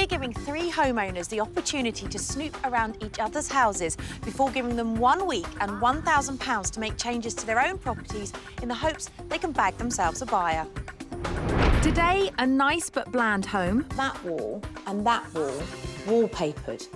We're giving 3 homeowners the opportunity to snoop around each other's houses before giving them 1 week and £1,000 to make changes to their own properties in the hopes they can bag themselves a buyer. Today, a nice but bland home. That wall and that wall, wallpapered.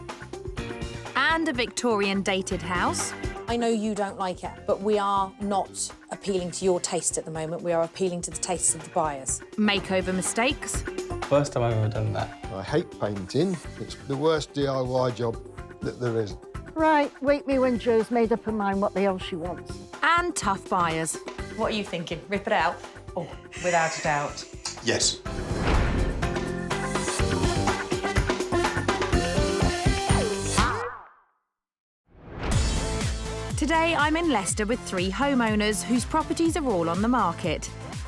And a Victorian dated house. I know you don't like it, but we are not appealing to your taste at the moment. We are appealing to the tastes of the buyers. Makeover mistakes. First time I've ever done that. I hate painting. It's the worst DIY job that there is. Right, wake me when Jo's made up her mind what the hell she wants. And tough buyers. What are you thinking? Rip it out? Oh, without a doubt. Yes. Today, I'm in Leicester with 3 homeowners whose properties are all on the market.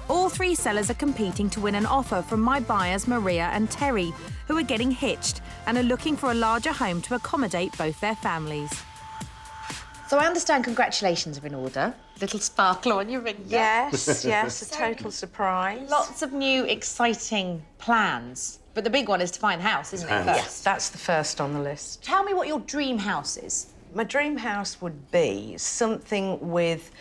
All 3 sellers are competing to win an offer from my buyers, Maria and Terry, who are getting hitched and are looking for a larger home to accommodate both their families. So I understand congratulations are in order. Little sparkle on your ring. Yes, yes, a total surprise. Lots of new, exciting plans. But the big one is to find a house, isn't it? Yes, that's the first on the list. Tell me what your dream house is. My dream house would be something with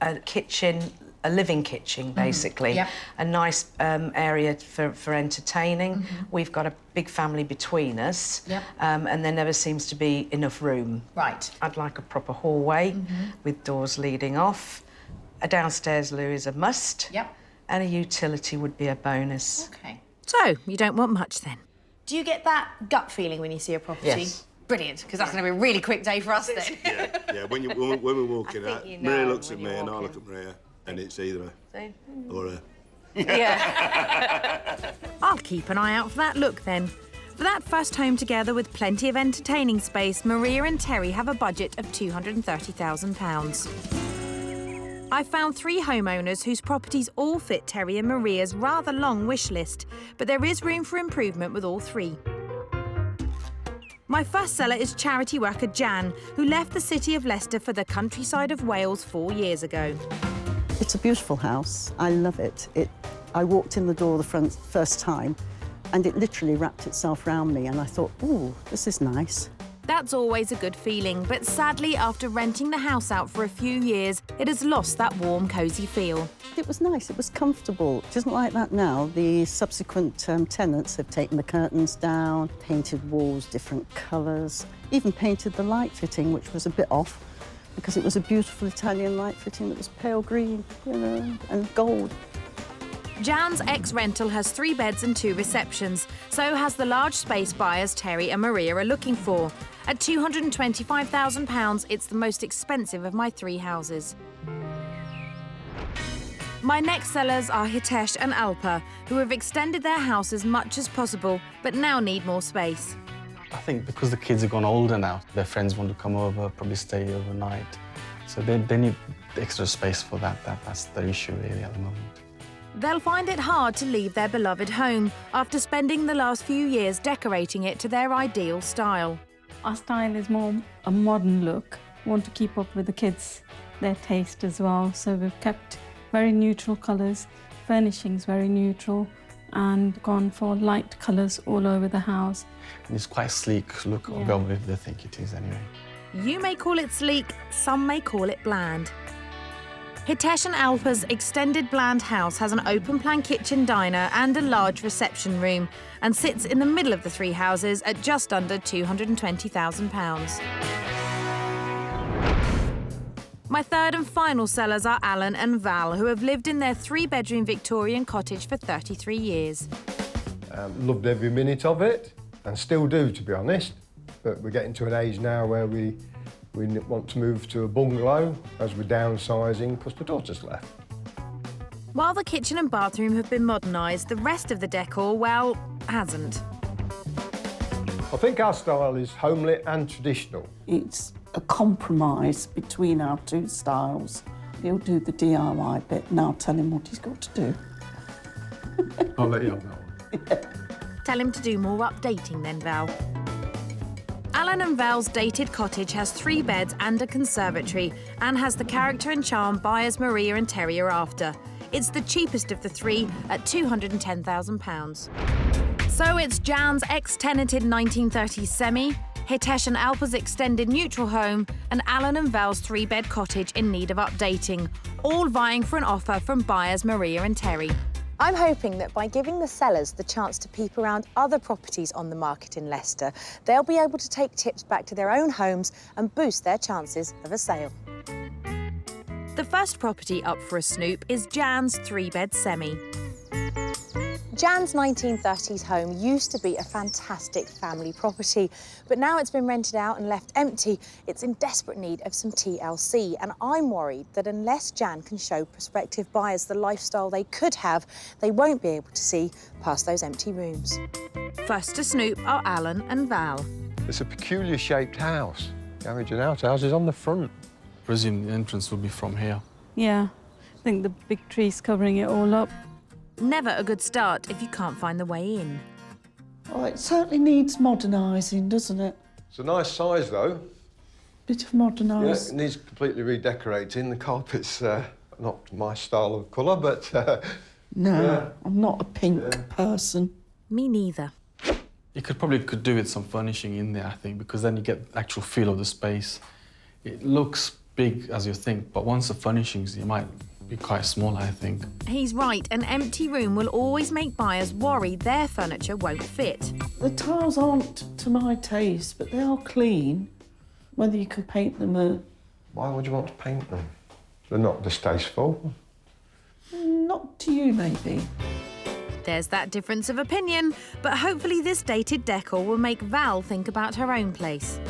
a kitchen, a living kitchen, basically. Yep. A nice area for entertaining. We've got a big family between us. Yep. And there never seems to be enough room. Right. I'd like a proper hallway with doors leading off. A downstairs loo is a must. Yep. And a utility would be a bonus. OK. So, you don't want much then? Do you get that gut feeling when you see a property? Yes. Brilliant, because that's going to be a really quick day for us then. Yeah. When we're walking out, you know Maria looks at when me you're and I walking. look at Maria, and it's either a or a. Yeah. I'll keep an eye out for that look then. For that first home together with plenty of entertaining space, Maria and Terry have a budget of £230,000. I found 3 homeowners whose properties all fit Terry and Maria's rather long wish list, but there is room for improvement with all 3. My first seller is charity worker Jan, who left the city of Leicester for the countryside of Wales 4 years ago. It's a beautiful house. I love it. I walked in the door the first time and it literally wrapped itself round me and I thought, ooh, this is nice. That's always a good feeling, but sadly, after renting the house out for a few years, it has lost that warm, cosy feel. It was nice, it was comfortable. It isn't like that now. The subsequent tenants have taken the curtains down, painted walls different colours, even painted the light fitting, which was a bit off, because it was a beautiful Italian light fitting that was pale green, you know, and gold. Jan's ex-rental has 3 beds and 2 receptions, so has the large space buyers Terry and Maria are looking for. At £225,000, it's the most expensive of my 3 houses. My next sellers are Hitesh and Alpa, who have extended their house as much as possible, but now need more space. I think because the kids have gone older now, their friends want to come over, probably stay overnight. So they need extra space for that. That's the issue really at the moment. They'll find it hard to leave their beloved home after spending the last few years decorating it to their ideal style. Our style is more a modern look. We want to keep up with the kids, their taste as well. So we've kept very neutral colours, furnishings very neutral, and gone for light colours all over the house. And it's quite sleek look, or go with they think it is anyway. You may call it sleek, some may call it bland. Hitesh and Alpa's extended bland house has an open-plan kitchen diner and a large reception room and sits in the middle of the 3 houses at just under £220,000. My third and final sellers are Alan and Val, who have lived in their 3-bedroom Victorian cottage for 33 years. Loved every minute of it, and still do, to be honest. But we're getting to an age now where we want to move to a bungalow as we're downsizing because the daughter's left. While the kitchen and bathroom have been modernised, the rest of the decor, well, hasn't. I think our style is homely and traditional. It's a compromise between our 2 styles. He'll do the DIY bit and I'll tell him what he's got to do. I'll let you have that one. Tell him to do more updating then, Val. Alan and Val's dated cottage has 3 beds and a conservatory and has the character and charm buyers Maria and Terry are after. It's the cheapest of the 3 at £210,000. So it's Jan's ex-tenanted 1930s semi, Hitesh and Alpa's extended neutral home, and Alan and Val's three-bed cottage in need of updating, all vying for an offer from buyers Maria and Terry. I'm hoping that by giving the sellers the chance to peep around other properties on the market in Leicester, they'll be able to take tips back to their own homes and boost their chances of a sale. The first property up for a snoop is Jan's three-bed semi. Jan's 1930s home used to be a fantastic family property, but now it's been rented out and left empty. It's in desperate need of some TLC, and I'm worried that unless Jan can show prospective buyers the lifestyle they could have, they won't be able to see past those empty rooms. First to snoop are Alan and Val. It's a peculiar shaped house. Garage and outhouse is on the front. I presume the entrance will be from here. Yeah, I think the big tree's covering it all up. Never a good start if you can't find the way in. Oh, it certainly needs modernising, doesn't it? It's a nice size, though. Bit of Yeah, modernise. it needs completely redecorating. The carpet's not my style of colour, but... No, yeah. I'm not a pink person. Me neither. You could do with some furnishing in there, I think, because then you get the actual feel of the space. It looks big as you think, but once the furnishings, you might be quite small, I think. He's right, an empty room will always make buyers worry their furniture won't fit. The tiles aren't to my taste, but they are clean. Whether you could paint them Why would you want to paint them? They're not distasteful. not to you, maybe. There's that difference of opinion, but hopefully this dated decor will make Val think about her own place.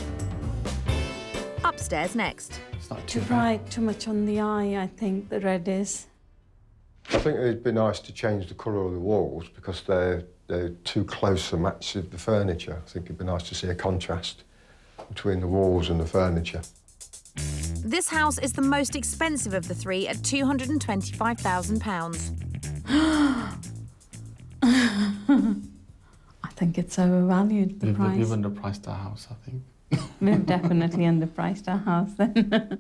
Upstairs next. It's not Too too bad. bright, too much on the eye, I think, the red is. I think it'd be nice to change the colour of the walls because they're too close a match of the furniture. I think it'd be nice to see a contrast between the walls and the furniture. This house is the most expensive of the three at £225,000. I think it's overvalued, the price. We've underpriced our house, I think. We've definitely underpriced our house then. The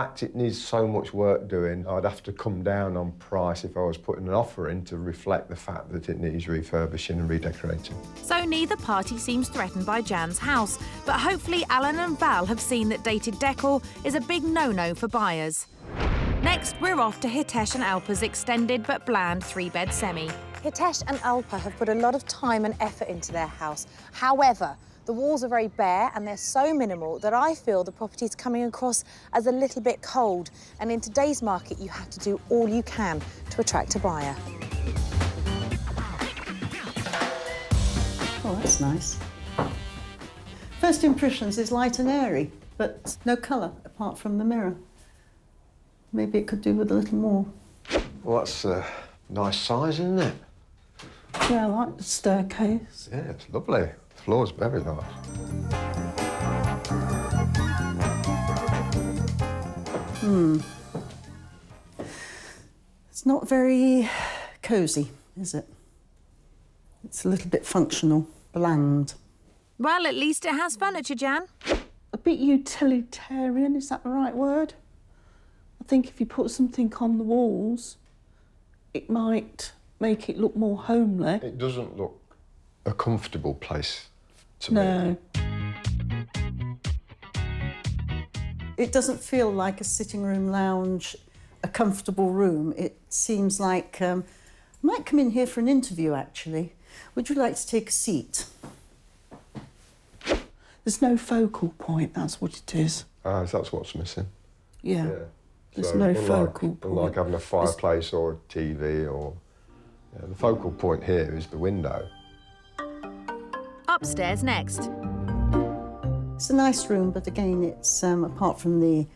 fact it needs so much work doing, I'd have to come down on price if I was putting an offer in to reflect the fact that it needs refurbishing and redecorating. So neither party seems threatened by Jan's house, but hopefully Alan and Val have seen that dated decor is a big no-no for buyers. Next, we're off to Hitesh and Alpa's extended but bland three-bed semi. Hitesh and Alpa have put a lot of time and effort into their house. However, the walls are very bare and they're so minimal that I feel the property is coming across as a little bit cold. And in today's market, you have to do all you can to attract a buyer. Oh, that's nice. First impressions is light and airy, but no colour apart from the mirror. Maybe it could do with a little more. Well, that's a nice size, isn't it? Yeah, I like the staircase. Yeah, it's lovely. The floor's very nice. It's not very cosy, is it? It's a little bit functional, bland. Well, at least it has furniture, Jan. A bit utilitarian, is that the right word? I think if you put something on the walls, it might make it look more homely. It doesn't look a comfortable place to No. me. It doesn't feel like a sitting room lounge, a comfortable room. It seems like I might come in here for an interview, actually. Would you like to take a seat? There's no focal point, that's what it is. Ah, that's what's missing. Yeah. There's So, no unlike- focal point. Unlike having a fireplace or a TV or... Yeah, the focal point here is the window. Upstairs next. It's a nice room, but again, it's apart from the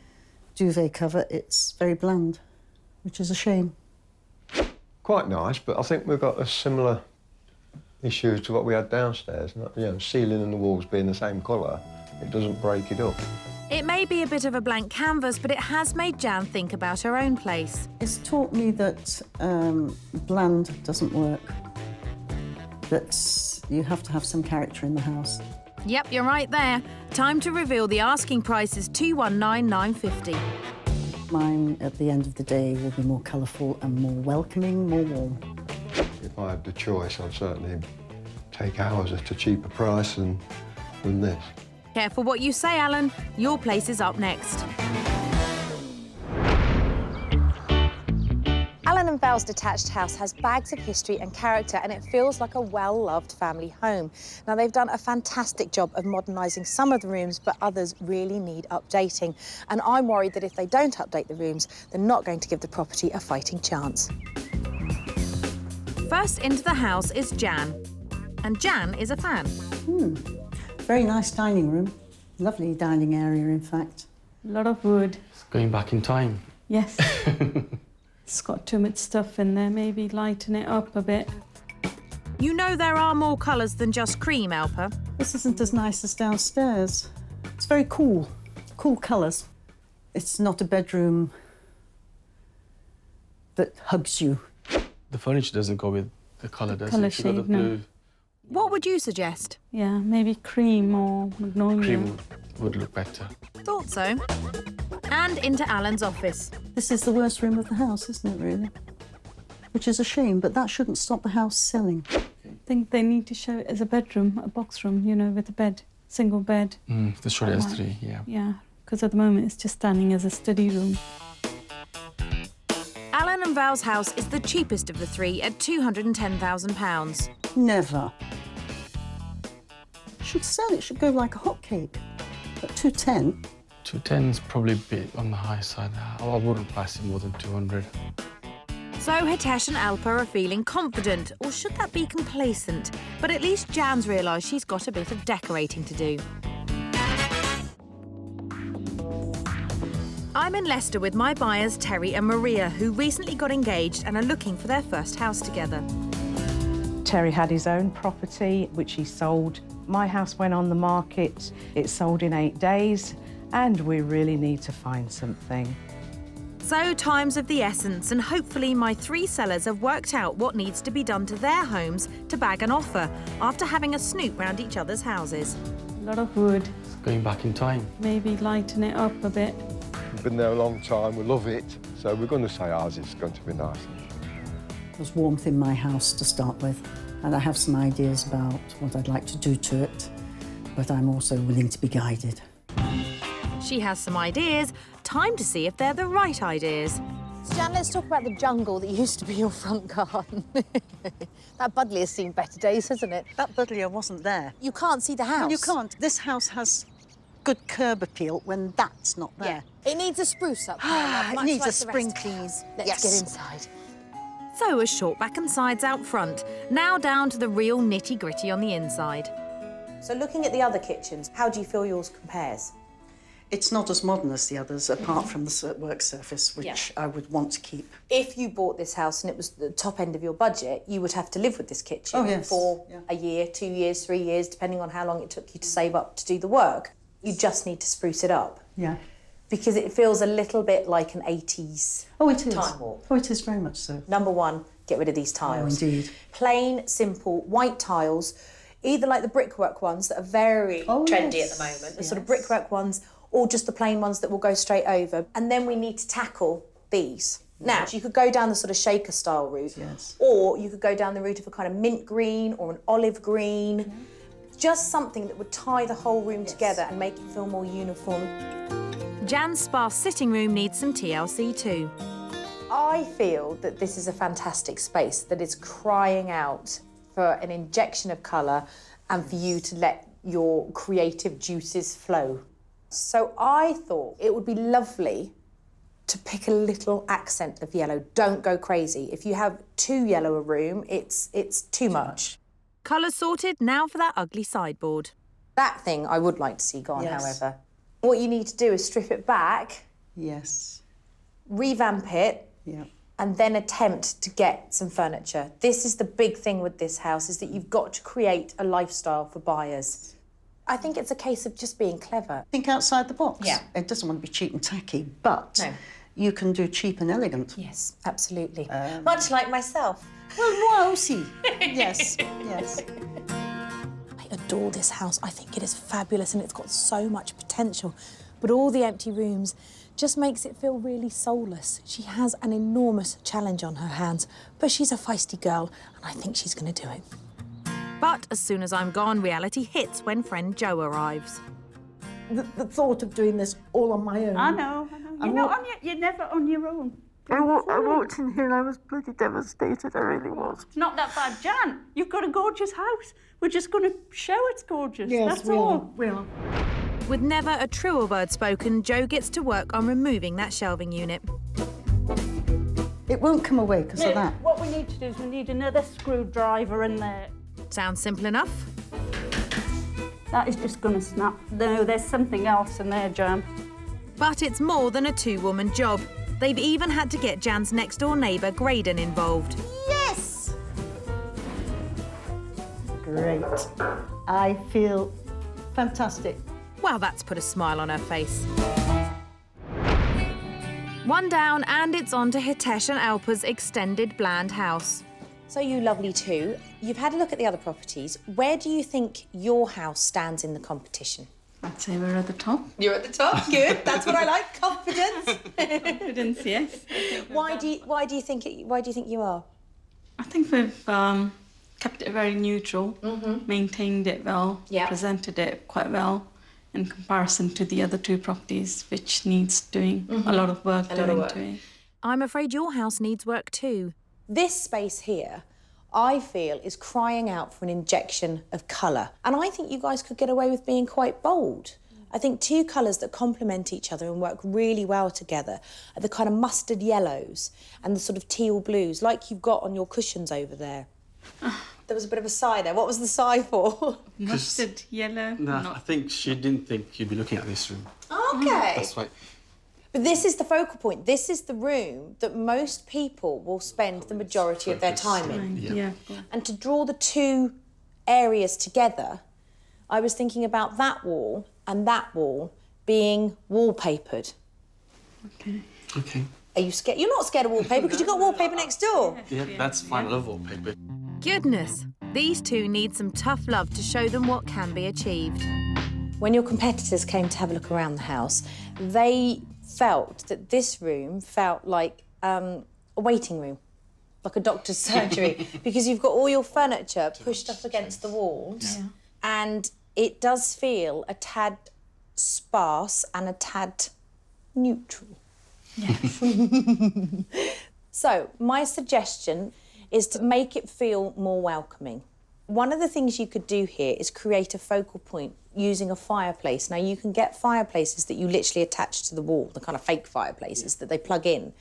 duvet cover, it's very bland, which is a shame. Quite nice, but I think we've got a similar issue to what we had downstairs. You know, ceiling and the walls being the same colour, it doesn't break it up. It may be a bit of a blank canvas, but it has made Jan think about her own place. It's taught me that bland doesn't work, that you have to have some character in the house. Yep, you're right there. Time to reveal the asking price is $219,950. Mine, at the end of the day, will be more colourful and more welcoming, more warm. If I had the choice, I'd certainly take ours at a cheaper price than this. Careful what you say, Alan. Your place is up next. Alan and Val's detached house has bags of history and character, and it feels like a well-loved family home. Now, they've done a fantastic job of modernising some of the rooms, but others really need updating. And I'm worried that if they don't update the rooms, they're not going to give the property a fighting chance. First into the house is Jan. And Jan is a fan. Very nice dining room. Lovely dining area, in fact. A lot of wood. It's going back in time. Yes. It's got too much stuff in there. Maybe lighten it up a bit. You know there are more colours than just cream, Alpa. This isn't as nice as downstairs. It's very cool. Cool colours. It's not a bedroom that hugs you. The furniture doesn't go with the colour, does Colour it? You've got the shade, no. blue. What would you suggest? Yeah, maybe cream or magnolia. Cream would look better. Thought so. And into Alan's office. This is the worst room of the house, isn't it, really? Which is a shame, but that shouldn't stop the house selling. I think they need to show it as a bedroom, a box room, you know, with a bed, single bed. They showed it as 3, yeah. Yeah, because at the moment it's just standing as a study room. Alan and Val's house is the cheapest of the 3 at £210,000. Never. Should sell it, should go like a hotcake. But 210. 210 is probably a bit on the high side. I wouldn't price it more than 200. So Hitesh and Alpa are feeling confident, or should that be complacent? But at least Jan's realised she's got a bit of decorating to do. I'm in Leicester with my buyers Terry and Maria, who recently got engaged and are looking for their first house together. Terry had his own property, which he sold. My house went on the market. It sold in 8 days, and we really need to find something. So time's of the essence, and hopefully my 3 sellers have worked out what needs to be done to their homes to bag an offer after having a snoop round each other's houses. A lot of wood. It's going back in time. Maybe lighten it up a bit. We've been there a long time, we love it, so we're going to say ours is going to be nice. There's warmth in my house to start with, and I have some ideas about what I'd like to do to it, but I'm also willing to be guided. She has some ideas. Time to see if they're the right ideas. So Jan, let's talk about the jungle that used to be your front garden. That Budleigh has seen better days, hasn't it? That Budleigh wasn't there. You can't see the house. Well, you can't. This house has good curb appeal when that's not there. Yeah. It needs a spruce up. It needs a spring clean. Let's get inside. So a short back and sides out front. Now down to the real nitty-gritty on the inside. So looking at the other kitchens, how do you feel yours compares? It's not as modern as the others, apart from the work surface, which I would want to keep. If you bought this house and it was the top end of your budget, you would have to live with this kitchen for a year, 2 years, 3 years, depending on how long it took you to save up to do the work. You just need to spruce it up. Yeah. Because it feels a little bit like an 80s time warp. Oh, it is very much so. Number 1, get rid of these tiles. Oh, indeed. Plain, simple, white tiles, either like the brickwork ones that are very trendy at the moment, the sort of brickwork ones, or just the plain ones that will go straight over. And then we need to tackle these. Now, you could go down the sort of shaker style route, or you could go down the route of a kind of mint green or an olive green. Just something that would tie the whole room together and make it feel more uniform. Jan's sparse sitting room needs some TLC too. I feel that this is a fantastic space that is crying out for an injection of colour and for you to let your creative juices flow. So I thought it would be lovely to pick a little accent of yellow. Don't go crazy. If you have too yellow a room, it's too much. Colours sorted, now for that ugly sideboard. That thing I would like to see gone, however. What you need to do is strip it back. Yes. Revamp it. Yeah. And then attempt to get some furniture. This is the big thing with this house, is that you've got to create a lifestyle for buyers. I think it's a case of just being clever. Think outside the box. Yeah. It doesn't want to be cheap and tacky, but you can do cheap and elegant. Yes, absolutely. Much like myself. Well, Rosie. Yes, yes. I adore this house. I think it is fabulous and it's got so much potential. But all the empty rooms just makes it feel really soulless. She has an enormous challenge on her hands, but she's a feisty girl and I think she's going to do it. But as soon as I'm gone, reality hits when friend Jo arrives. The thought of doing this all on my own. I know. You're never on your own. I walked in here and I was bloody devastated, I really was. It's not that bad, Jan. You've got a gorgeous house. We're just going to show it's gorgeous. Yes, that's all. We are. With never a truer word spoken, Jo gets to work on removing that shelving unit. It won't come away because of that. What we need to do is we need another screwdriver in there. Sounds simple enough. That is just going to snap. No, there's something else in there, Jan. But it's more than a two-woman job. They've even had to get Jan's next-door neighbour, Graydon, involved. Yes! Great. I feel fantastic. Well, that's put a smile on her face. One down, and it's on to Hitesh and Alpa's extended bland house. So you lovely two, you've had a look at the other properties. Where do you think your house stands in the competition? I'd say we're at the top. You're at the top. Good. That's what I like. Confidence. Confidence, yes. Why do you think you are? I think we've kept it very neutral, maintained it well, presented it quite well in comparison to the other two properties, which needs doing a lot of work to it. I'm afraid your house needs work too. This space here, I feel, is crying out for an injection of colour. And I think you guys could get away with being quite bold. I think two colours that complement each other and work really well together are the kind of mustard yellows and the sort of teal blues, like you've got on your cushions over there. There was a bit of a sigh there. What was the sigh for? Mustard yellow. No, I think she didn't think you'd be looking at this room. Okay. That's right. But this is the focal point. This is the room that most people will spend the majority of their time in. Yeah. And to draw the two areas together, I was thinking about that wall and that wall being wallpapered. Okay. Are you scared? You're not scared of wallpaper because you've got wallpaper next door. Yeah, that's fine. I love wallpaper. Goodness, these two need some tough love to show them what can be achieved. When your competitors came to have a look around the house, they felt that this room felt like a waiting room, like a doctor's surgery, because you've got all your furniture pushed up against the walls, and it does feel a tad sparse and a tad neutral. Yes. So my suggestion is to make it feel more welcoming. One of the things you could do here is create a focal point using a fireplace. Now, you can get fireplaces that you literally attach to the wall, the kind of fake fireplaces that they plug in.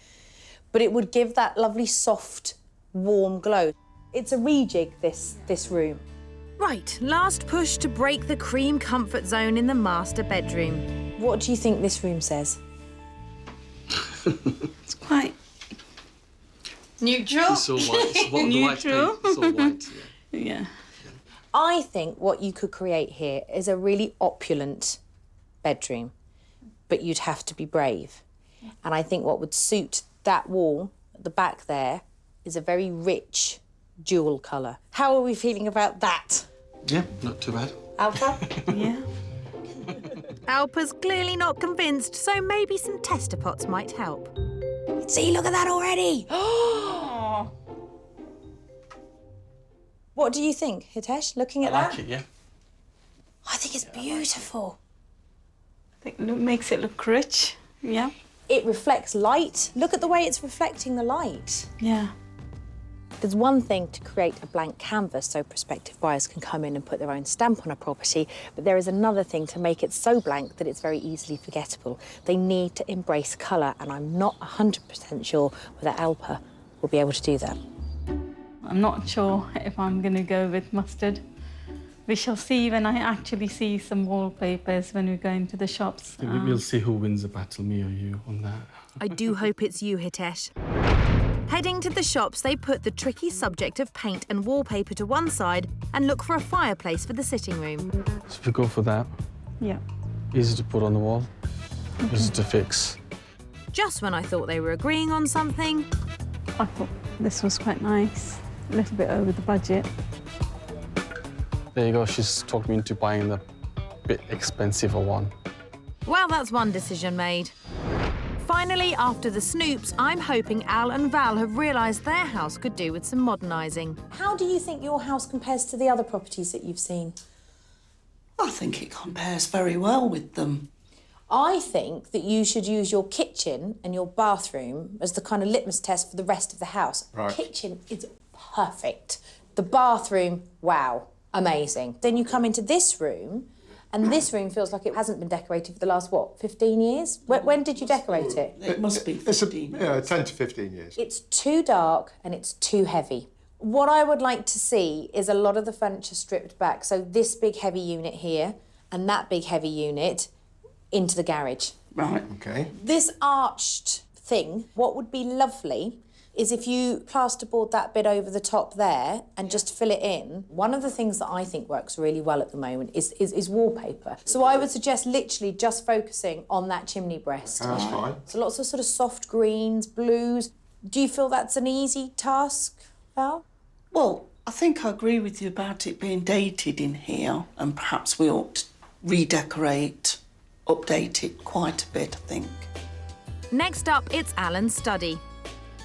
But it would give that lovely, soft, warm glow. It's a rejig, this room. Right, last push to break the cream comfort zone in the master bedroom. What do you think this room says? It's quite neutral. It's all white. It's what the white paint. It's all white. yeah. I think what you could create here is a really opulent bedroom, but you'd have to be brave. And I think what would suit that wall at the back there is a very rich jewel colour. How are we feeling about that? Yeah, not too bad. Alpha? Yeah. Alpa's clearly not convinced, so maybe some tester pots might help. See, look at that already! What do you think, Hitesh, looking at I that? like it, yeah. I think it's beautiful. I think it makes it look rich. Yeah. It reflects light. Look at the way it's reflecting the light. Yeah. There's one thing to create a blank canvas so prospective buyers can come in and put their own stamp on a property, but there is another thing to make it so blank that it's very easily forgettable. They need to embrace colour, and I'm not 100% sure whether Alpa will be able to do that. I'm not sure if I'm going to go with mustard. We shall see when I actually see some wallpapers when we go into the shops. We'll see who wins the battle, me or you, on that. I do hope it's you, Hitesh. Heading to the shops, they put the tricky subject of paint and wallpaper to one side and look for a fireplace for the sitting room. So if we go for that, Yeah. easy to put on the wall, easy to fix. Just when I thought they were agreeing on something, I thought this was quite nice. A little bit over the budget. There you go, she's talked me into buying the bit expensive one. well, that's one decision made. Finally, after the snoops, I'm hoping Al and Val have realised their house could do with some modernising. How do you think your house compares to the other properties that you've seen? I think it compares very well with them. I think that you should use your kitchen and your bathroom as the kind of litmus test for the rest of the house. Right. Kitchen is perfect. The bathroom, wow, amazing. Then you come into this room, and this room feels like it hasn't been decorated for the last, what, 15 years? When did you decorate it? It must be 15 years. Yeah, 10 to 15 years. It's too dark and it's too heavy. What I would like to see is a lot of the furniture stripped back. So this big heavy unit here and that big heavy unit into the garage. Right. Okay. This arched thing, what would be lovely is if you plasterboard that bit over the top there and just fill it in. One of the things that I think works really well at the moment is wallpaper. So I would suggest literally just focusing on that chimney breast. That's fine. So lots of sort of soft greens, blues. Do you feel that's an easy task, Val? Well, I think I agree with you about it being dated in here, and perhaps we ought to redecorate, update it quite a bit, I think. Next up, it's Alan's study.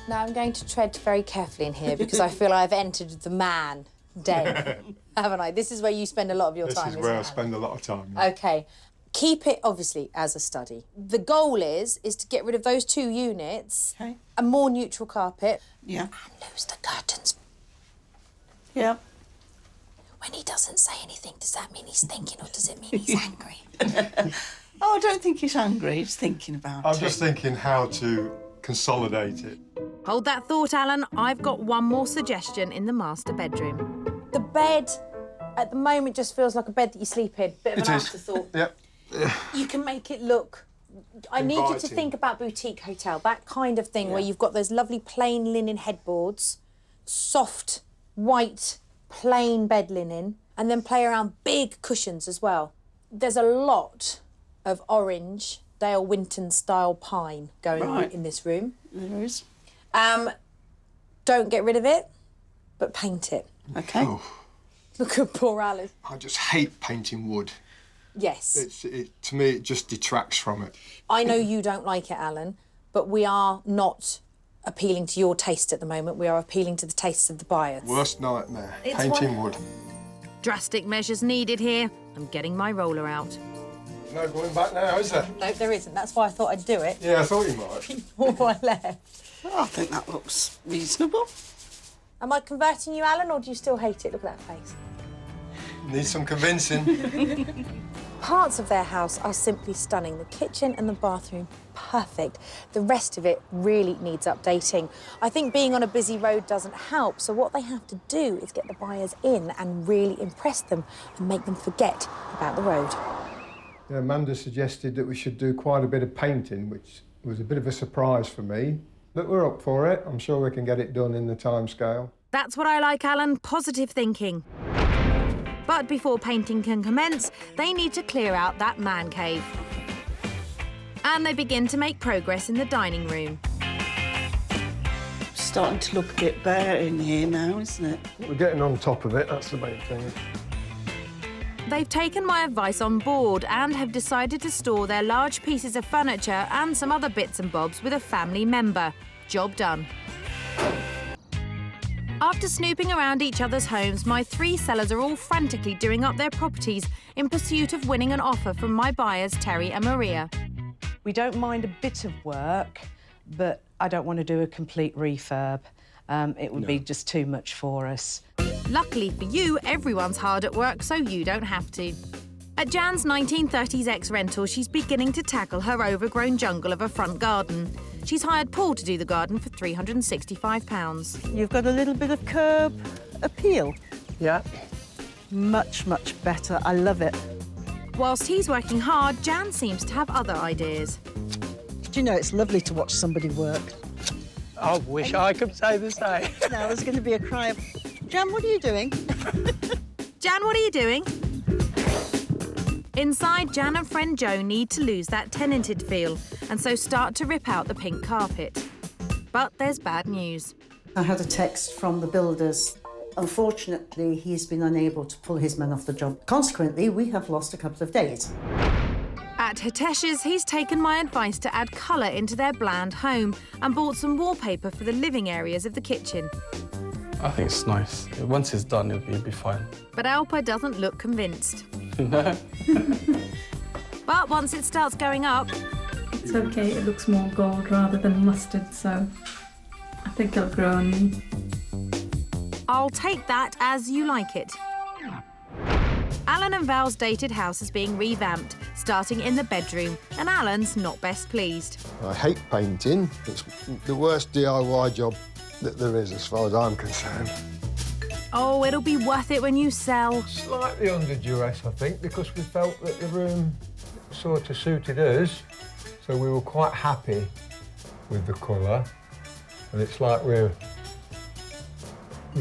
Now I'm going to tread very carefully in here because I feel I've entered the man den, haven't I? This is where you spend a lot of your time, This is where I spend a lot of time. Yeah. Okay. Keep it, obviously, as a study. The goal is to get rid of those 2 units, Okay. a more neutral carpet, Yeah. and lose the curtains. Yeah. When he doesn't say anything, does that mean he's thinking or does it mean he's angry? Oh, I don't think he's angry, he's thinking about I'm it. just thinking how to consolidate it. Hold that thought, Alan. I've got one more suggestion in the master bedroom. The bed, at the moment, just feels like a bed that you sleep in. Bit of It an is. afterthought. Yep. You can make it look... I need you to Inviting. think about boutique hotel, that kind of thing where you've got those lovely plain linen headboards, soft, white, plain bed linen, and then play around big cushions as well. There's a lot of orange, Dale Winton-style pine going on in this room. There is. Don't get rid of it, but paint it. Okay. Oh, Look at poor Alice. I just hate painting wood. Yes. To me, it just detracts from it. I know you don't like it, Alan, but we are not appealing to your taste at the moment. We are appealing to the tastes of the buyers. Worst nightmare, It's painting wood. Drastic measures needed here. I'm getting my roller out. No going back now, is there? No, there isn't. That's why I thought I'd do it Yeah, I thought you might. before I left. Well, I think that looks reasonable. Am I converting you, Alan, or do you still hate it? Look at that face. Need some convincing. Parts of their house are simply stunning. The kitchen and the bathroom, perfect. The rest of it really needs updating. I think being on a busy road doesn't help, so what they have to do is get the buyers in and really impress them and make them forget about the road. Yeah, Amanda suggested that we should do quite a bit of painting, which was a bit of a surprise for me. But we're up for it. I'm sure we can get it done in the timescale. That's what I like, Alan. Positive thinking. But before painting can commence, they need to clear out that man cave. And they begin to make progress in the dining room. Starting to look a bit bare in here now, isn't it? We're getting on top of it, that's the main thing. They've taken my advice on board and have decided to store their large pieces of furniture and some other bits and bobs with a family member. Job done. After snooping around each other's homes, my 3 sellers are all frantically doing up their properties in pursuit of winning an offer from my buyers, Terry and Maria. We don't mind a bit of work, but I don't want to do a complete refurb. It would be just too much for us. Luckily for you, everyone's hard at work, so you don't have to. At Jan's 1930s ex-rental, she's beginning to tackle her overgrown jungle of a front garden. She's hired Paul to do the garden for £365. You've got a little bit of curb appeal. Yeah. Much, much better. I love it. Whilst he's working hard, Jan seems to have other ideas. Do you know, it's lovely to watch somebody work. I wish I could say the same. Now there's going to be a cry of, Jan, what are you doing? Jan, what are you doing? Inside, Jan and friend Jo need to lose that tenanted feel and so start to rip out the pink carpet. But there's bad news. I had a text from the builders. Unfortunately, he's been unable to pull his men off the job. Consequently, we have lost a couple of days. At At Hitesh's, he's taken my advice to add colour into their bland home and bought some wallpaper for the living areas of the kitchen. I think it's nice. Once it's done, it'll be fine. But Alpa doesn't look convinced. No. But once it starts going up... It's okay, it looks more gold rather than mustard, so I think it'll grow on me. I'll take that as you like it. Alan and Val's dated house is being revamped, starting in the bedroom, and Alan's not best pleased. I hate painting. It's the worst DIY job that there is, as far as I'm concerned. Oh, it'll be worth it when you sell. Slightly under duress, I think, because we felt that the room sort of suited us, so we were quite happy with the colour. And it's like we're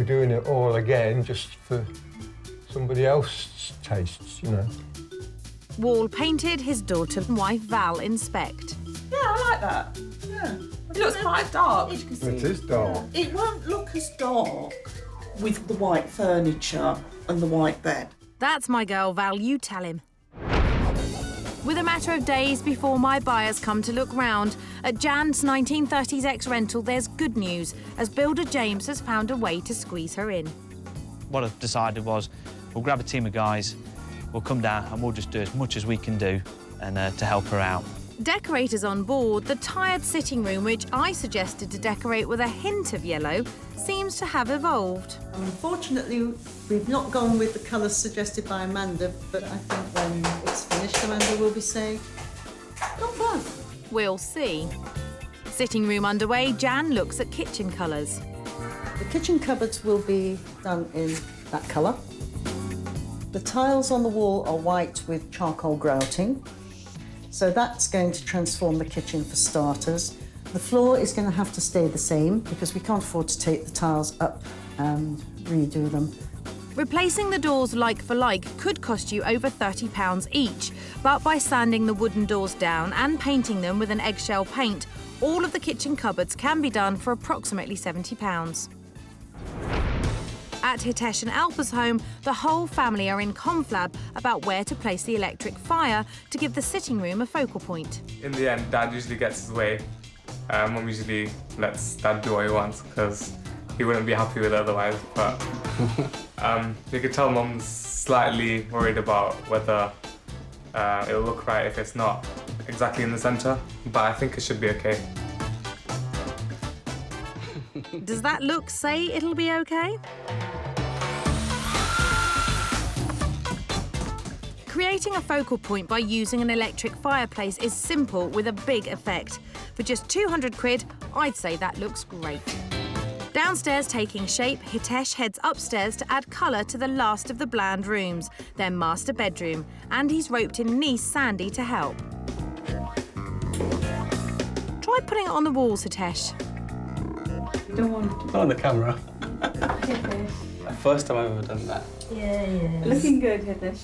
doing it all again just for somebody else's tastes, you know. Wall painted, his daughter and wife Val inspect. Yeah, I like that. Yeah. It looks quite dark. It is dark. It won't look as dark with the white furniture and the white bed. That's my girl, Val, you tell him. With a matter of days before my buyers come to look round, at Jan's 1930s ex-rental, there's good news, as builder James has found a way to squeeze her in. What I've decided was, we'll grab a team of guys, we'll come down and we'll just do as much as we can do and to help her out. Decorators on board, the tired sitting room, which I suggested to decorate with a hint of yellow, seems to have evolved. Unfortunately, we've not gone with the colours suggested by Amanda, but I think when it's finished, Amanda will be saying, not bad. We'll see. Sitting room underway, Jan looks at kitchen colours. The kitchen cupboards will be done in that colour. The tiles on the wall are white with charcoal grouting, so that's going to transform the kitchen for starters. The floor is going to have to stay the same because we can't afford to take the tiles up and redo them. Replacing the doors like for like could cost you over £30 each, but by sanding the wooden doors down and painting them with an eggshell paint, all of the kitchen cupboards can be done for approximately £70. At Hitesh and Alpa's home, the whole family are in conflab about where to place the electric fire to give the sitting room a focal point. In the end, Dad usually gets his way. Mum usually lets Dad do what he wants because he wouldn't be happy with it otherwise. But you could tell Mum's slightly worried about whether it'll look right if it's not exactly in the centre. But I think it should be okay. Does that look say it'll be okay? Creating a focal point by using an electric fireplace is simple with a big effect. For just 200 quid, I'd say that looks great. Downstairs taking shape, Hitesh heads upstairs to add colour to the last of the bland rooms, their master bedroom, and he's roped in niece Sandy to help. Try putting it on the walls, Hitesh. You don't want to. Not on the camera. Hitesh. First time I've ever done that. Yeah. Looking good, Hitesh.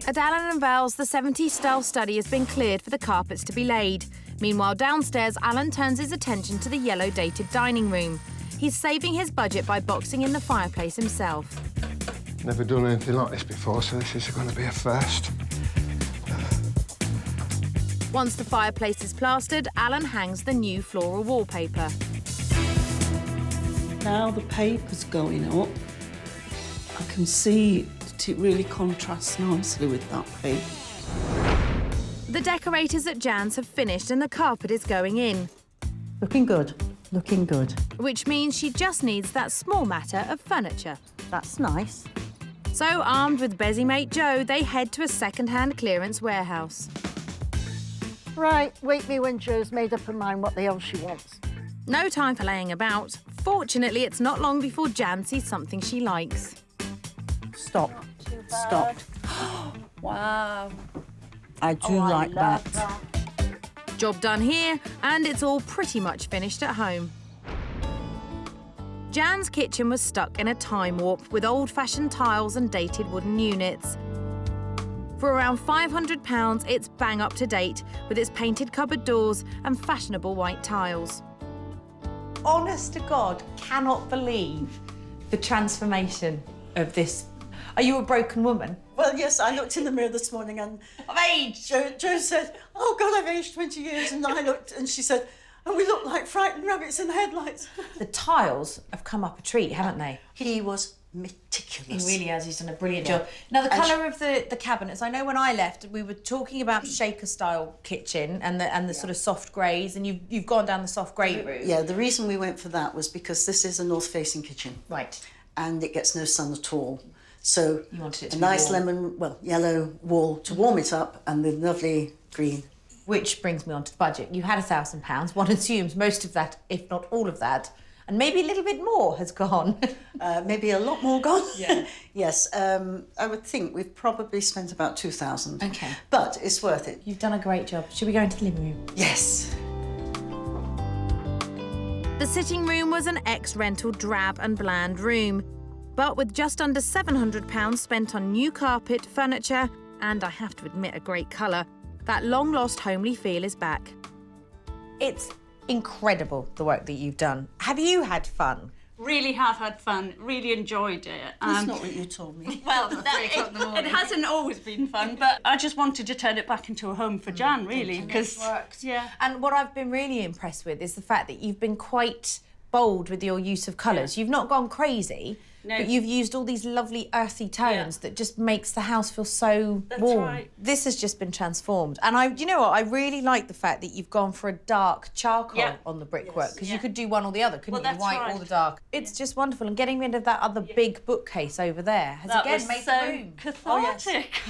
At Alan and Val's, the 70s style study has been cleared for the carpets to be laid. Meanwhile, downstairs, Alan turns his attention to the yellow dated dining room. He's saving his budget by boxing in the fireplace himself. Never done anything like this before, so this is going to be a first. Once the fireplace is plastered, Alan hangs the new floral wallpaper. Now the paper's going up, I can see that it really contrasts nicely with that paper. The decorators at Jan's have finished and the carpet is going in. Looking good, looking good. Which means she just needs that small matter of furniture. That's nice. So, armed with Bezzy mate Joe, they head to a second-hand clearance warehouse. Right, wake me when Joe's made up her mind what the hell she wants. No time for laying about. Fortunately, it's not long before Jan sees something she likes. Stop. Stop. Wow. I do like that. Job done here, and it's all pretty much finished at home. Jan's kitchen was stuck in a time warp with old-fashioned tiles and dated wooden units. For around £500, it's bang up to date with its painted cupboard doors and fashionable white tiles. Honest to God, cannot believe the transformation of this. Are you a broken woman? Well, yes, I looked in the mirror this morning and... Of age! Jo said, oh, God, I've aged 20 years. And I looked and she said, and we look like frightened rabbits in the headlights. The tiles have come up a treat, haven't they? He was meticulous. He really has. He's done a brilliant job. Now, the colour of the cabinets, I know when I left, we were talking about shaker-style kitchen and the sort of soft greys, and you've gone down the soft grey route. Yeah, the reason we went for that was because this is a north-facing kitchen. Right. And it gets no sun at all. So you wanted it to a be nice warm. yellow wall to warm it up, and the lovely green. Which brings me on to the budget. You had £1,000. One assumes most of that, if not all of that, and maybe a little bit more has gone. Maybe a lot more gone. Yeah. Yes, I would think we've probably spent about 2,000. Okay. But it's worth it. You've done a great job. Should we go into the living room? Yes. The sitting room was an ex-rental drab and bland room, but with just under £700 spent on new carpet, furniture, and I have to admit a great colour, that long-lost homely feel is back. It's incredible, the work that you've done. Have you had fun? Really have had fun, really enjoyed it. That's not what you told me. Well, it hasn't always been fun, but I just wanted to turn it back into a home for Jan, really, because... Yeah. And what I've been really impressed with is the fact that you've been quite bold with your use of colours. You've not gone crazy, but you've used all these lovely earthy tones that just makes the house feel so warm. Right. This has just been transformed. And you know what? I really like the fact that you've gone for a dark charcoal on the brickwork, because you could do one or the other, couldn't you? The white or the dark. It's just wonderful. And getting rid of that other big bookcase over there has again made the room cathartic.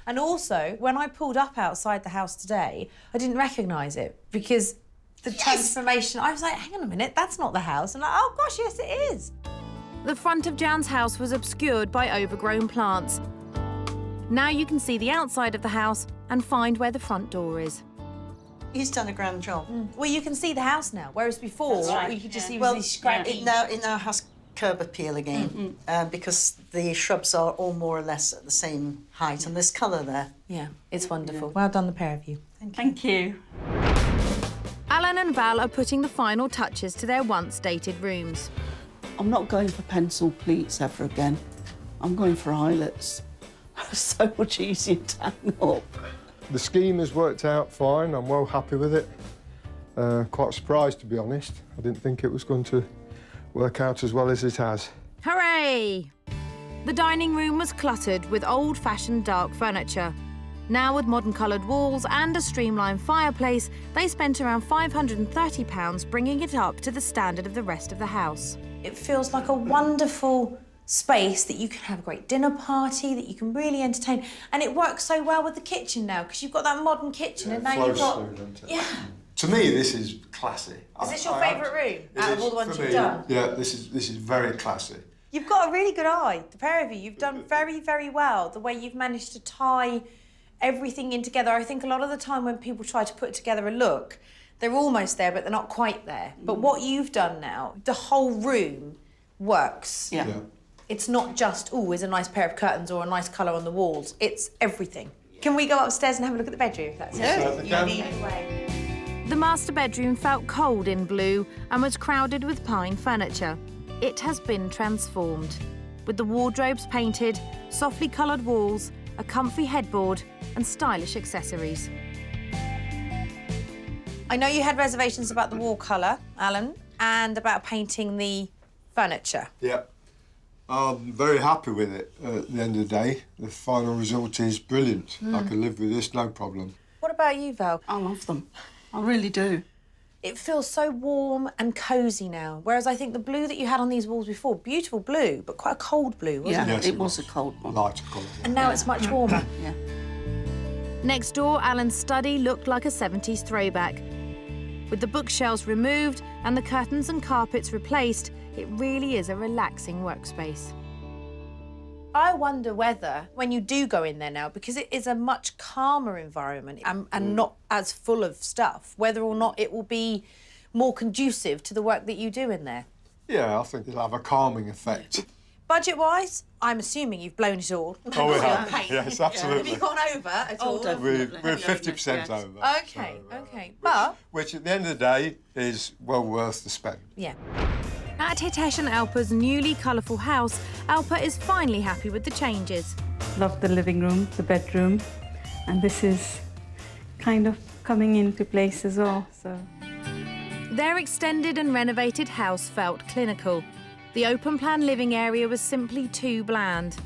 And also, when I pulled up outside the house today, I didn't recognise it because the transformation, I was like, hang on a minute, that's not the house. And like, oh gosh, yes it is. The front of Jan's house was obscured by overgrown plants. Now you can see the outside of the house and find where the front door is. He's done a grand job. Well, you can see the house now, whereas before you could just see these scrappy... It now has curb appeal again, because the shrubs are all more or less at the same height, and there's colour there. Yeah, it's wonderful. Well done, the pair of you. Thank you. Alan and Val are putting the final touches to their once-dated rooms. I'm not going for pencil pleats ever again. I'm going for eyelets. So much easier to hang up. The scheme has worked out fine. I'm well happy with it. Quite surprised, to be honest. I didn't think it was going to work out as well as it has. Hooray! The dining room was cluttered with old-fashioned dark furniture. Now, with modern coloured walls and a streamlined fireplace, they spent around £530 bringing it up to the standard of the rest of the house. It feels like a wonderful space that you can have a great dinner party, that you can really entertain. And it works so well with the kitchen now, because you've got that modern kitchen and now you've got... Yeah. To me, this is classy. Is this your favourite room out of all the ones you've done? Yeah, this is very classy. You've got a really good eye, the pair of you. You've done very, very well, the way you've managed to tie everything in together. I think a lot of the time when people try to put together a look, they're almost there, but they're not quite there. But what you've done now, the whole room works. Yeah. It's not just, oh, is a nice pair of curtains or a nice colour on the walls. It's everything. Can we go upstairs and have a look at the bedroom, if that's okay? The master bedroom felt cold in blue and was crowded with pine furniture. It has been transformed, with the wardrobes painted, softly coloured walls, a comfy headboard and stylish accessories. I know you had reservations about the wall colour, Alan, and about painting the furniture. Yeah. I'm very happy with it at the end of the day. The final result is brilliant. I can live with this, no problem. What about you, Val? I love them. I really do. It feels so warm and cosy now, whereas I think the blue that you had on these walls before, beautiful blue, but quite a cold blue, wasn't it? Yes, it was a cold one. Lighter colour. And now it's much warmer. Yeah. Next door, Alan's study looked like a 70s throwback. With the bookshelves removed and the curtains and carpets replaced, it really is a relaxing workspace. I wonder whether, when you do go in there now, because it is a much calmer environment and not as full of stuff, whether or not it will be more conducive to the work that you do in there. Yeah, I think it'll have a calming effect. Budget-wise, I'm assuming you've blown it all. Oh, we have. Yes, absolutely. Have you gone over at all? We're 50% over. OK, OK. But... Which, at the end of the day, is well worth the spend. Yeah. At Hitesh and Alpa's newly colourful house, Alpa is finally happy with the changes. Love the living room, the bedroom, and this is kind of coming into place as well, so. Their extended and renovated house felt clinical. The open-plan living area was simply too bland.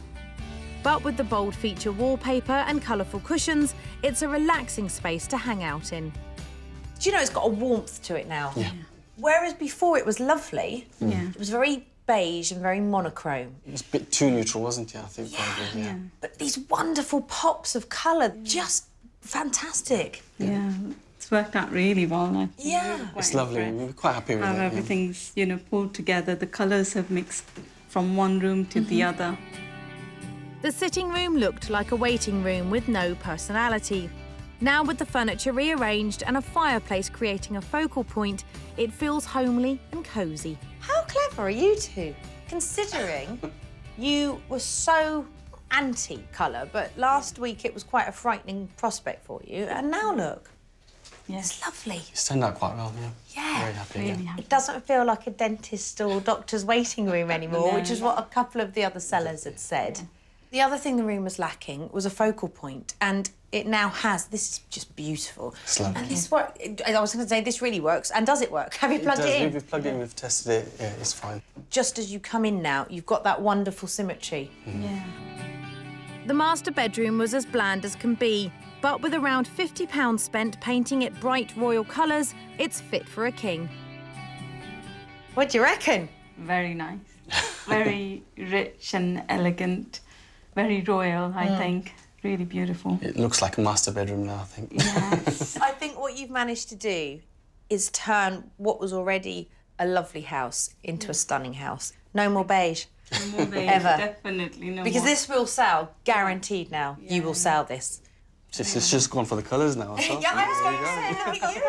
But with the bold feature wallpaper and colourful cushions, it's a relaxing space to hang out in. Do you know it's got a warmth to it now? Yeah. Whereas before it was lovely, Yeah. it was very beige and very monochrome. It was a bit too neutral, wasn't it, I think, probably, yeah. But these wonderful pops of colour, just fantastic. Yeah, it's worked out really well. I think. Yeah. It's lovely. We were quite happy with How it. Yeah. everything's, you know, pulled together. The colours have mixed from one room to the other. The sitting room looked like a waiting room with no personality. Now with the furniture rearranged and a fireplace creating a focal point, it feels homely and cosy. How clever are you two? Considering you were so anti-colour, but last week it was quite a frightening prospect for you, and now look. It's lovely. It's turned out quite well, yeah. Yeah. Very happy, yeah. It doesn't feel like a dentist or doctor's waiting room anymore, No. which is what a couple of the other sellers had said. The other thing the room was lacking was a focal point, and it now has. This is just beautiful. It's lovely. And this work. I was going to say this really works. And does it work? Have you plugged it in? We've plugged it in, we've tested it, yeah, it's fine. Just as you come in now, you've got that wonderful symmetry. Yeah. The master bedroom was as bland as can be, but with around £50 spent painting it bright royal colours, it's fit for a king. What do you reckon? Very nice. Very rich and elegant. Very royal, I think. Really beautiful. It looks like a master bedroom now, I think. Yes. I think what you've managed to do is turn what was already a lovely house into a stunning house. No more beige. No more beige, Ever. definitely no Because more. this will sell, guaranteed now. You will sell this. It's just gone for the colours now. So. Yeah, I was going to say, look at you.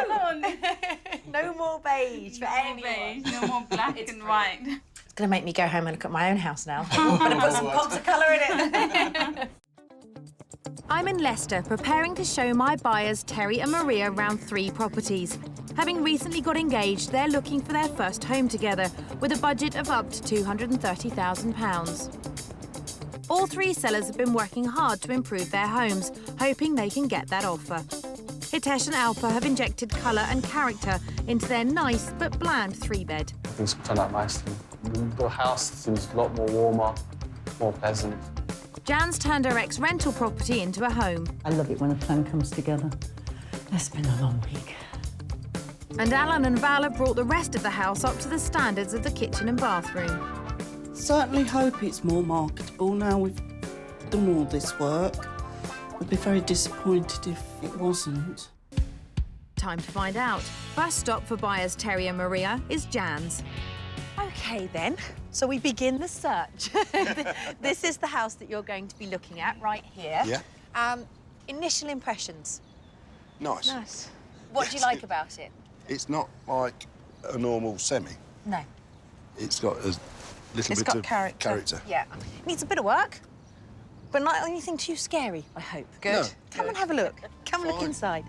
No more beige for anyone. Beige, no more black and white. It's going to make me go home and look at my own house now. I'm going to put some pops of colour in it. I'm in Leicester preparing to show my buyers Terry and Maria around 3 properties. Having recently got engaged, they're looking for their first home together with a budget of up to £230,000. All 3 sellers have been working hard to improve their homes, hoping they can get that offer. Hitesh and Alpa have injected colour and character into their nice but bland 3-bed. Things turned out nicely. The house seems a lot more warmer, more pleasant. Jan's turned her ex-rental property into a home. I love it when a plan comes together. It's been a long week. And Alan and Val have brought the rest of the house up to the standards of the kitchen and bathroom. Certainly hope it's more marketable now we've done all this work. I'd be very disappointed if it wasn't. Time to find out. First stop for buyers Terry and Maria is Jan's. OK, then. So we begin the search. This is the house that you're going to be looking at right here. Yeah. Initial impressions. Nice. Nice. What do you like about it? It's not like a normal semi. No. It's got a little It's bit got of character. Yeah. Needs a bit of work, but not anything too scary, I hope. Good. No. Come and have a look. Come and look inside.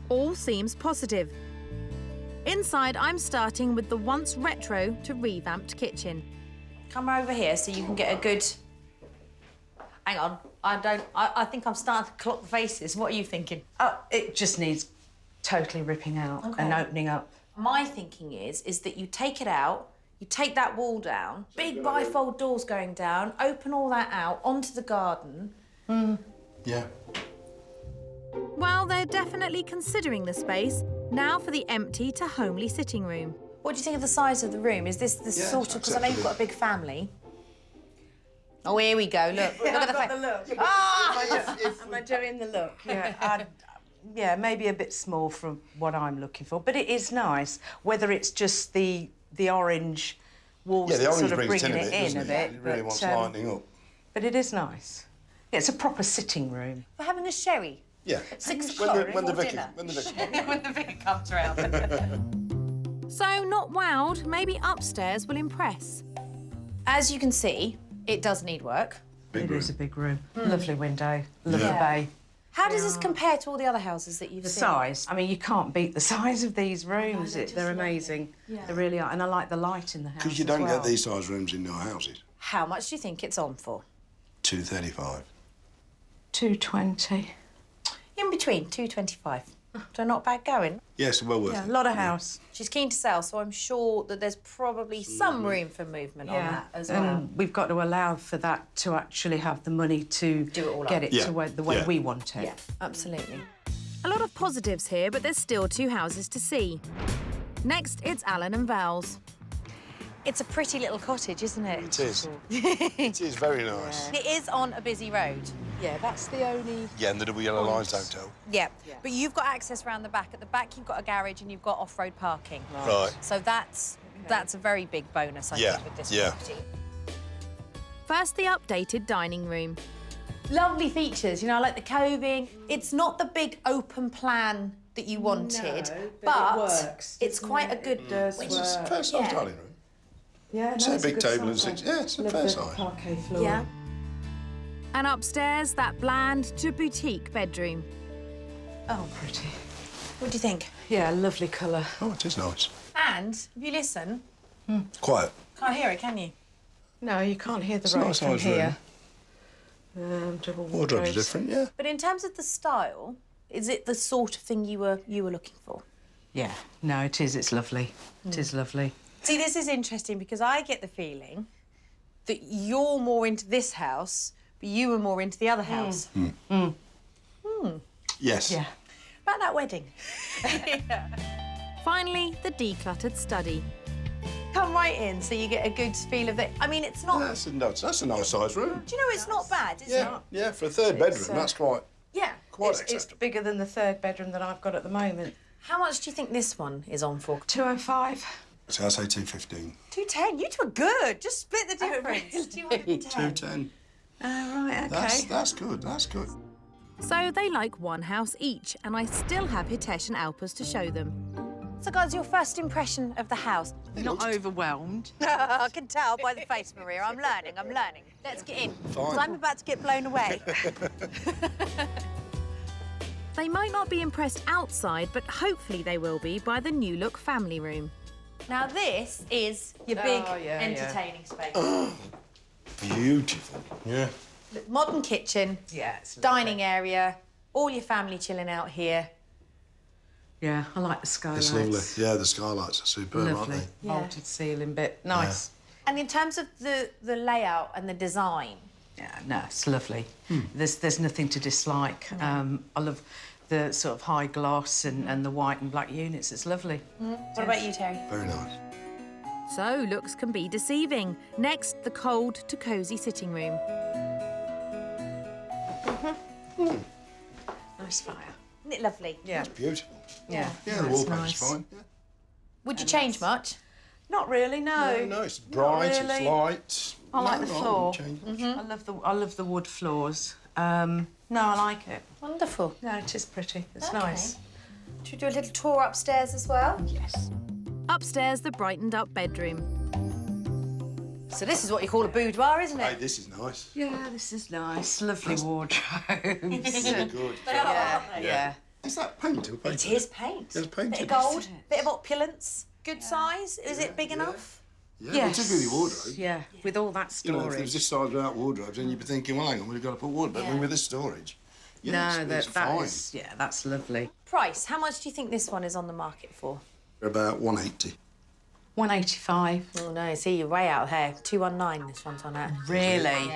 All seems positive. Inside, I'm starting with the once retro to revamped kitchen. Come over here so you can get a good... Hang on. I think I'm starting to clock the faces. What are you thinking? It just needs totally ripping out and opening up. My thinking is that you take it out, you take that wall down, big bifold doors going down, open all that out onto the garden. Yeah. Well, they're definitely considering the space. Now for the empty to homely sitting room. What do you think of the size of the room? Is this the sort of... Because I know you've got a big family. Oh, here we go. Look. Look at the face. Look. Ah! Am I doing the look? Yeah. Yeah, maybe a bit small from what I'm looking for, but it is nice. Whether it's just the orange walls Yeah, the that orange sort of brings bringing it it in, in doesn't a it? bit. It really wants lining up. But it is nice. Yeah, it's a proper sitting room. We're having a sherry. Yeah. At 6 When o'clock the before Vicky, dinner. when the Vicky. When the Vicky comes round. So, not wowed, maybe upstairs will impress. As you can see, it does need work. It is a big room. Lovely window, lovely Yeah. bay. How does this compare to all the other houses that you've The seen? size. I mean, you can't beat the size of these rooms. they're They're amazing. Yeah. They really are. And I like the light in the house Because you as don't well. get these size rooms in no houses. How much do you think it's on for? 235. 220. In between, 225. So not bad going. Yes, well worth it. A lot of house. She's keen to sell, so I'm sure that there's probably some room for movement on that as well. And we've got to allow for that to actually have the money to Do it all get up. it to the way we want it. Yeah, absolutely. A lot of positives here, but there's still 2 houses to see. Next, it's Alan and Val's. It's a pretty little cottage, isn't it? It is. It is very nice. It is on a busy road. Yeah, that's the only... Yeah, and the double yellow lines don't tell. Yeah, but you've got access around the back. At the back, you've got a garage and you've got off-road parking. Right. So that's a very big bonus, I think, with this property. First, the updated dining room. Lovely features, you know, I like the coving. It's not the big open plan that you wanted, but it works, it's quite a good... It does It's a fair size dining room. Yeah, It's a big table and 6. Yeah, it's a fair size. Parquet floor. Yeah. And upstairs, that bland to boutique bedroom. Oh, pretty. What do you think? Yeah, lovely colour. Oh, it is nice. And, if you listen, Quiet. can't hear it, can you? No, you can't hear the It's a road nice from size room. here. Double Wardrobes wardrobes. are different, yeah. But in terms of the style, is it the sort of thing you were looking for? Yeah, no, it is. It's lovely. It is lovely. See, this is interesting because I get the feeling that you're more into this house, but you were more into the other house. Yes. Yeah. About that wedding. Finally, the decluttered study. Come right in so you get a good feel of it. I mean, it's not... That's a nice size room. Do you know, it's not bad, is it? Yeah, for a third bedroom, that's quite Yeah. quite It's acceptable. bigger than the 3rd bedroom that I've got at the moment. How much do you think this one is on for? 205. So I say 215. 210. You two are good. Just split the difference. 210. 210. Right, okay. That's good. That's good. So they like 1 house each, and I still have Hitesh and Alpa's to show them. So, guys, your first impression of the house? Not overwhelmed. I can tell by the face, Maria. I'm learning. Let's get in. Because I'm about to get blown away. They might not be impressed outside, but hopefully they will be by the new look family room. Now, this is your big entertaining space. Beautiful. Yeah. Modern kitchen, Yeah, it's dining area, all your family chilling out here. Yeah, I like the skylights. It's lovely. Yeah, the skylights are superb, aren't Lovely. they? Vaulted ceiling bit. Nice. And in terms of the layout and the design, Yeah, no, it's lovely. There's nothing to dislike. I love the sort of high gloss and the white and black units. It's lovely. what about you, Terry? Very nice. So looks can be deceiving. Next, the cold to cosy sitting room. Nice fire. Isn't it lovely? Yeah. It's beautiful. Yeah. Yeah, the It's wallpaper's nice. fine. Yeah. Would you change much? Not really, no. No, it's bright, really. it's light. I like No, the I floor. wouldn't change much. I love the wood floors. No, I like it. Wonderful. No, it is pretty. It's Okay. nice. Should we do a little tour upstairs as well? Yes. Upstairs, the brightened up bedroom. So this is what you call a boudoir, isn't Hey, it? this is nice. Yeah, this is nice. Lovely wardrobes. Good. Yeah. Is that paint or paint? It is paint. There's paint Bit in of it. gold, bit of opulence. Good size. Is it big enough? Yeah, particularly the wardrobe. Yeah, with all that You know, storage. if it was this size without wardrobes, then you'd be thinking, well, hang on, we've got to put wardrobe. But with this storage, yeah, no, it's fine. that's lovely. Price. How much do you think this one is on the market for? About 180. 185. Oh no, see, you're way out here. 219 this one's on at. Really?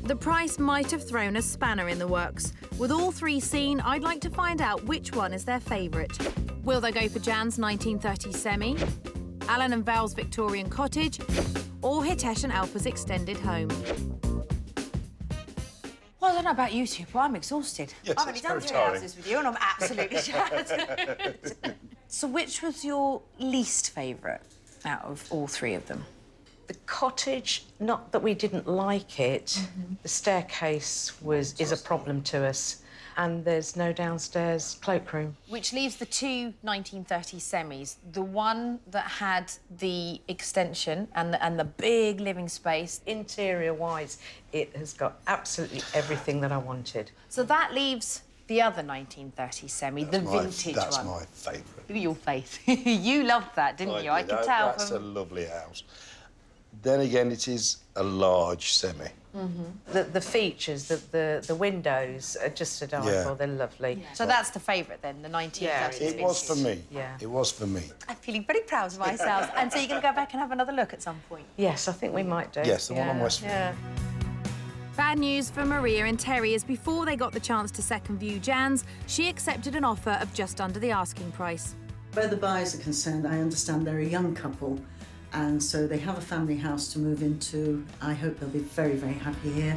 The price might have thrown a spanner in the works. With all 3 seen, I'd like to find out which one is their favourite. Will they go for Jan's 1930s semi, Alan and Val's Victorian cottage, or Hitesh and Alpa's extended home? Well, I don't know about you two, but I'm exhausted. Yes, I've only it's done very 3 tiring. houses with you and I'm absolutely shattered. So which was your least favourite out of all 3 of them? The cottage, not that we didn't like it, the staircase is a problem to us, and there's no downstairs cloakroom. Which leaves the 2 1930s semis. The one that had the extension and the big living space. Interior-wise, it has got absolutely everything that I wanted. So that leaves the other 1930s semi, the vintage That's one. my favourite. Your faith. You loved that, didn't you? I could tell That's from... a lovely house. Then again, it is a large semi. The features, the windows are just to die Yeah. for. They're lovely. So that's the favourite then, the 1930s. It was for me. Yeah. It was for me. I'm feeling very proud of myself. And so you're going to go back and have another look at some point? Yes, I think we might do. Yes, the one on Westfield. Yeah. Bad news for Maria and Terry is before they got the chance to second view Jan's, she accepted an offer of just under the asking price. Where the buyers are concerned, I understand they're a young couple, and so they have a family house to move into. I hope they'll be very, very happy here.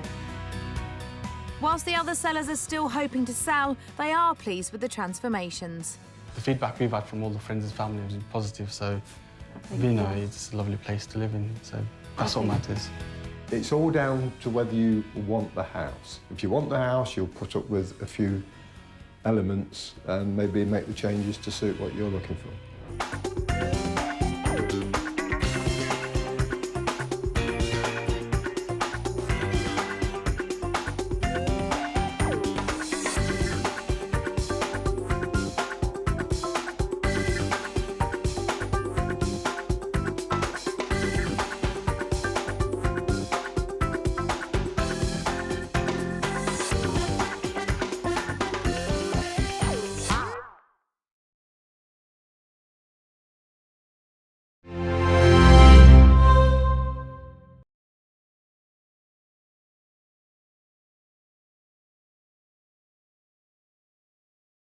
Whilst the other sellers are still hoping to sell, they are pleased with the transformations. The feedback we've had from all the friends and family has been positive, so you know, it's a lovely place to live in, so that's what matters. It's all down to whether you want the house. If you want the house, you'll put up with a few elements and maybe make the changes to suit what you're looking for.